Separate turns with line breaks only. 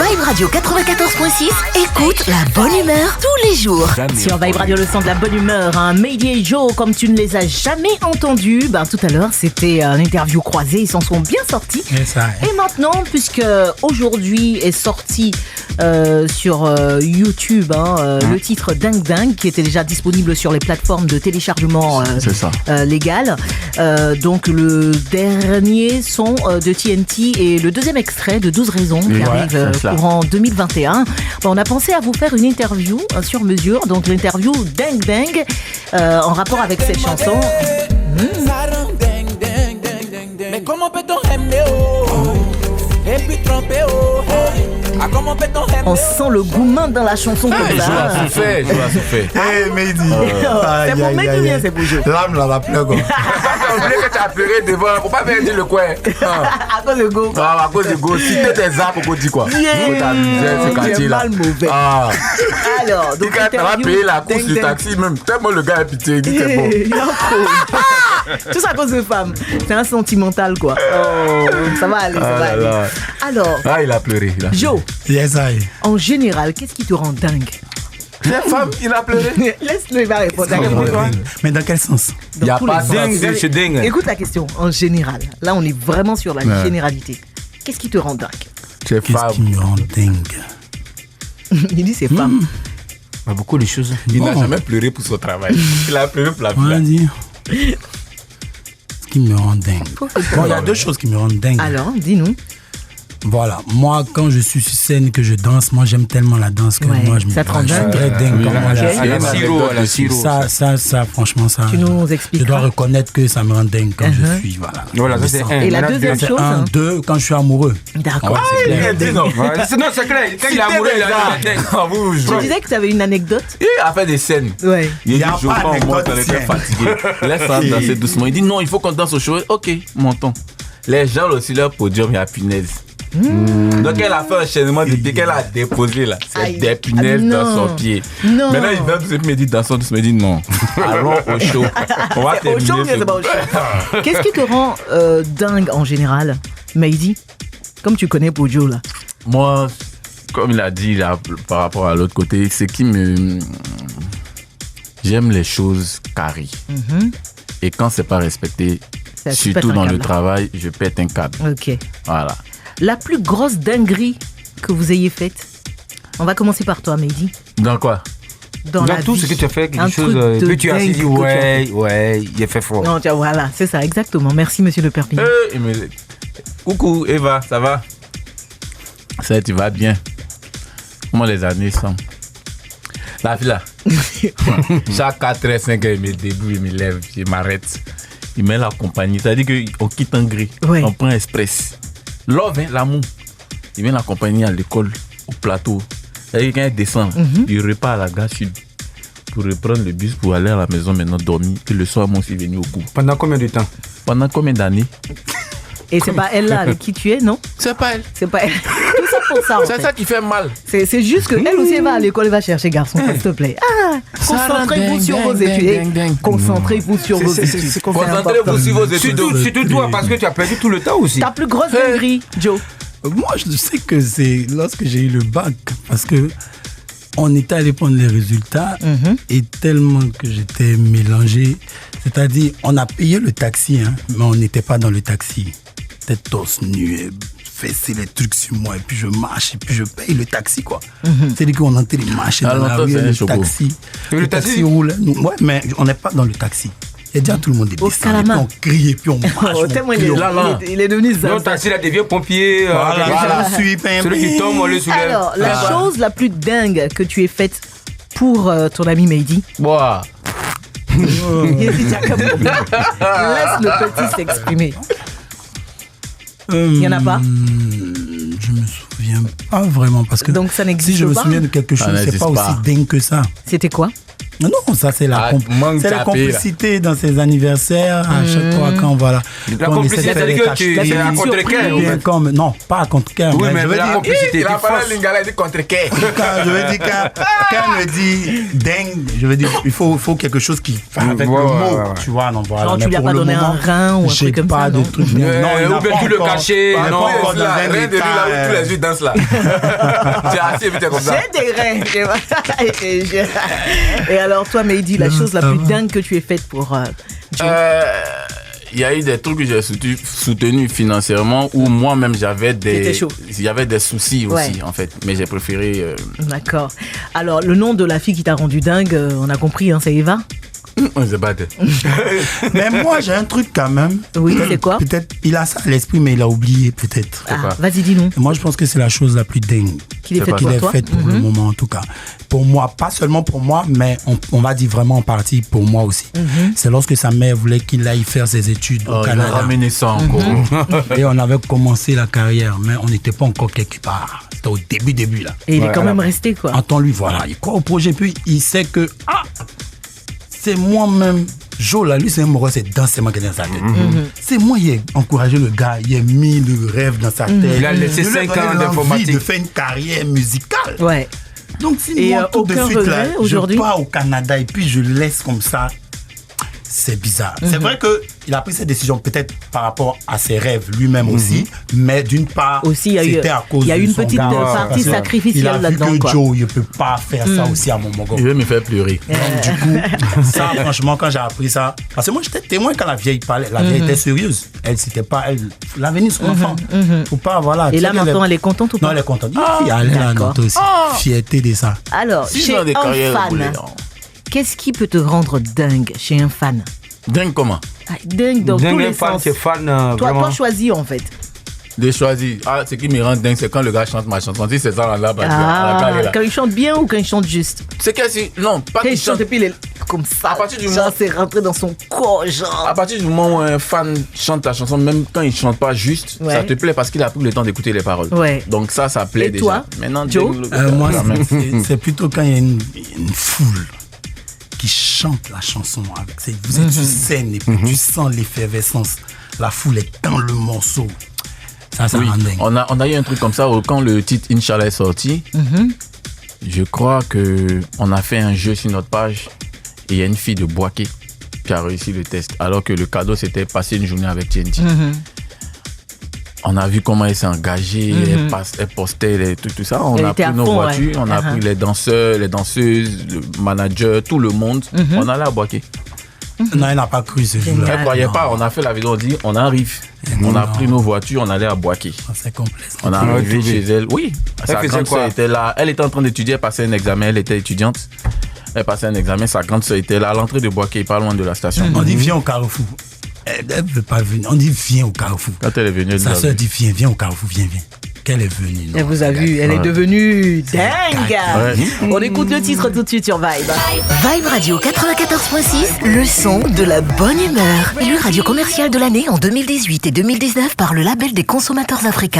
Vibe Radio 94.6, écoute la bonne humeur tous les jours.
Sur Vibe Radio, le son de la bonne humeur, Mehdi et Joe, comme tu ne les as jamais entendus, tout à l'heure c'était une interview croisée, ils s'en sont bien sortis. Et maintenant, puisque aujourd'hui est sorti sur YouTube le titre Dingue Dingue, qui était déjà disponible sur les plateformes de téléchargement légal. Donc le dernier son de TNT et le deuxième extrait de 12 raisons qui arrive courant 2021. On a pensé à vous faire une interview sur mesure, donc l'interview Dingue Dingue en rapport avec cette chanson.
Mais comment peut-on aimer et puis tromper comment peut-on aimer?
On sent le gourmand dans la chanson comme ça.
Je la souffais.
Hey, Mehdi.
C'est pour Mehdi ou bien c'est pour Joe?
L'âme là, la pleure quoi.
On voulait que tu as pleuré devant. Faut pas faire dire le coin.
À cause de Go.
À cause de Go. Si t'es tes arbres, on dit quoi? Faut t'amuser, ce quartier là.
Mal mauvais. Alors, donc
tu vas payer la course du taxi même. Tellement le gars est pitié. Il dit c'est bon.
Tout ça à cause de femmes. C'est un sentimental quoi. Oh, ça va aller, ça va aller. Alors.
Ah, il a pleuré.
Joe.
Yes, I.
En général, qu'est-ce qui te rend dingue?
Les femmes, il a pleuré.
Laisse-le, il va répondre.
Mais dans quel sens?
Il n'y a pas
dingue, c'est dingue.
Écoute la question, en général. Là, on est vraiment sur la généralité. Qu'est-ce qui te rend dingue?
Qu'est-ce qui me rend dingue?
Il dit c'est femme.
Beaucoup de choses.
Il n'a jamais pleuré pour son travail. Il a pleuré pour la vie.
Ce qui me rend dingue. Bon, il y a deux choses qui me rendent dingue.
Alors, dis-nous.
Voilà, moi quand je suis sur scène que je danse, moi j'aime tellement la danse que moi je suis très dingue. Ça, franchement, ça.
Tu nous expliques.
Je dois reconnaître que ça me rend dingue quand je suis, voilà.
Ça, c'est et la deuxième chose.
Deux, quand je suis amoureux.
D'accord.
Non, c'est clair. Quand il est amoureux, il est dingue.
Tu disais que tu avais une anecdote.
Il a fait des scènes.
Ouais.
Il dit je prends moi quand j'étais fatigué. Laisse-moi danser doucement. Il dit non, il faut qu'on danse au show. Ok, montons. Les gens aussi leur podium, il y a punaise. Donc elle a fait un enchaînement de pieds qu'elle a déposé là. C'est des punaises dans son pied.
Non.
Maintenant il vient de me dire dans son douce, me dit non. Allons au show. On va terminer.
Au show, c'est pas au show. Qu'est-ce qui te rend dingue en général, Mehdi? Comme tu connais Pojo là.
Moi, comme il a dit là, par rapport à l'autre côté, c'est qui me. J'aime les choses carrées. Et quand c'est pas respecté, surtout dans le travail, je pète un câble.
Ok.
Voilà.
La plus grosse dinguerie que vous ayez faite? On va commencer par toi, Mehdi.
Dans quoi?
Dans tout ce que tu as fait, quelque chose. Et puis tu as dit, il a fait fort.
Non, voilà, c'est ça, exactement. Merci, monsieur le Perpignan.
Coucou, Eva, ça va? Ça, tu vas bien? Comment les années sont? La fille là, chaque 4 h 5 h il me débrouille, il me lève, je m'arrête. Il met la compagnie, c'est-à-dire qu'on quitte en gris, on prend express. Love, l'amour. Il vient l'accompagner à l'école, au plateau. C'est-à-dire quand il descend, il repart à la gare sud pour reprendre le bus pour aller à la maison maintenant dormir. Et le soir, moi aussi venu au bout.
Pendant combien de temps?
Pendant combien d'années?
Et c'est pas elle là avec qui tu es, non?
C'est pas elle.
C'est pas elle. Tout ça pour ça.
C'est ça qui fait mal.
C'est juste que elle aussi elle va à l'école, elle va chercher garçon, s'il te plaît. Concentrez-vous sur vos études. Concentrez-vous sur vos études.
Concentrez-vous sur vos études.
Surtout toi, parce que tu as perdu tout le temps aussi.
Ta plus grosse dinguerie, Joe?
Moi, je sais que c'est lorsque j'ai eu le bac, parce que on était allé prendre les résultats et tellement que j'étais mélangé. C'est-à-dire, on a payé le taxi, mais on n'était pas dans le taxi. Tête torse nue, fesser les trucs sur moi, et puis je marche, et puis je paye le taxi, quoi. C'est-à-dire qu'on est en train de marcher dans la rue, le taxi roule. Ouais, mais on n'est pas dans le taxi. Il y a déjà tout le monde est descendu, puis on crie, et puis on marche.
Il est devenu ça.
Le taxi là devient pompier. Celui qui tombe, on le soulève.
Alors, la chose la plus dingue que tu aies faite pour ton ami Mehdi?
Wow.
Laisse le petit s'exprimer. Il n'y en a pas?
Je me souviens pas vraiment parce que
donc ça n'existe
si je me
pas?
souviens de quelque chose, c'est pas aussi dingue que ça.
C'était quoi?
Non, ça c'est la complicité dans ses anniversaires, à chaque fois quand voilà.
La complicité, c'est-à-dire que tu es à contre-cœur.
Non, pas à contre-cœur.
Oui, mais la complicité,
il a parlé à Lingala, il dit contre-cœur.
Je veux dire, quand elle me dit dingue, je veux dire, il faut quelque chose qui va avec le mot. Tu vois, non, voilà.
Genre, tu lui as pas donné un rein ou un truc comme ça, non?
Non,
ou bien tu le cachais.
Non, rien de lui là où tous les yeux dansent là. Tu es assis et puis tu es comme ça.
J'ai des reins. Et alors, toi, Mehdi, la chose la plus dingue que tu aies faite pour Joe?
Il y a eu des trucs que j'ai soutenus financièrement où moi-même j'avais des soucis aussi en fait, mais j'ai préféré.
D'accord. Alors le nom de la fille qui t'a rendu dingue, on a compris, hein, c'est Eva.
On se battait.
Mais moi j'ai un truc quand même.
Oui, c'est quoi?
Peut-être il a ça à l'esprit mais il a oublié peut-être.
Vas-y, dis-nous.
Moi je pense que c'est la chose la plus dingue
qu'il ait faite
pour le moment en tout cas. Pour moi, pas seulement pour moi, mais on va dire vraiment en partie pour moi aussi. C'est lorsque sa mère voulait qu'il aille faire ses études au Canada.
Il a ramené ça encore.
Et on avait commencé la carrière, mais on n'était pas encore quelque part. C'était au début là.
Et il est quand même resté quoi.
Entends-lui, voilà. Il croit au projet, puis il sait que c'est moi-même. Joe là, lui c'est un amoureux, c'est dans ses mains dans sa tête. C'est moi qui ai encouragé le gars, il a mis le rêve dans sa tête.
Il a laissé 5 ans d'informatique.
De faire une carrière musicale.
Ouais.
Donc si moi tout de suite là, je pars au Canada et puis je laisse comme ça, c'est bizarre. C'est vrai qu'il a pris cette décision peut-être par rapport à ses rêves lui-même aussi, mais d'une part,
aussi,
c'était à cause de son gars.
Il y a une petite partie sacrificielle là-dedans.
Il a vu que Joe, il ne peut pas faire ça aussi à mon moment.
Il veut me faire pleurer.
Donc, du coup, ça franchement, quand j'ai appris ça, parce que moi j'étais témoin quand la vieille parlait, la vieille était sérieuse. Elle, c'était pas, elle l'avenir de son enfant. Faut pas, voilà.
Et là maintenant, elle est contente ou pas?
Non, elle est contente. Elle est là, non, aussi. Fierté de ça.
Alors, chez un fan, qu'est-ce qui peut te rendre dingue chez un fan?
Dingue comment?
Dingue dans tous les sens. Toi choisis en fait.
De choisir. Ce qui me rend dingue, c'est quand le gars chante ma chanson. Si c'est ça là,
quand il chante bien ou quand il chante juste?
C'est que non, pas
qu'il chante et puis il est comme ça.
À partir du moment,
c'est rentré dans son corps, genre.
À partir du moment où un fan chante ta chanson, même quand il chante pas juste, ça te plaît parce qu'il a pris le temps d'écouter les paroles. Ouais. Donc ça plaît déjà.
Toi,
maintenant,
Joe?
Moi, c'est plutôt quand il y a une foule qui chante la chanson avec ça. Vous êtes sur scène et puis tu sens l'effervescence. La foule est dans le morceau. Ça rend dingue.
On a eu un truc comme ça quand le titre Inch'Allah est sorti. Je crois qu'on a fait un jeu sur notre page et il y a une fille de Boaké qui a réussi le test alors que le cadeau c'était passer une journée avec TNT. On a vu comment elle s'est engagée, elle postait tout ça. On a pris nos voitures, on a pris les danseurs, les danseuses, le manager, tout le monde. On allait à Boaké.
Non, elle n'a pas cru ce jour-là.
Elle ne croyait pas. On a fait la vidéo, on dit on arrive. On a pris nos voitures, on allait à Boaké.
C'est complexe.
On est arrivé chez elle. Oui, sa grande sœur était là. Elle était en train d'étudier, elle passait un examen, elle était étudiante. Elle passait un examen, sa grande sœur était là à l'entrée de Boaké, pas loin de la station.
On dit viens au Carrefour. Elle ne veut pas venir. On dit viens au Carrefour.
Quand elle est venue,
sa sœur dit viens au Carrefour, viens. Qu'elle est venue.
Elle vous a vu, elle est devenue dingue. On écoute le titre tout de suite sur Vibe.
Vibe Radio 94.6, le son de la bonne humeur. Élu radio commerciale de l'année en 2018 et 2019 par le label des consommateurs africains.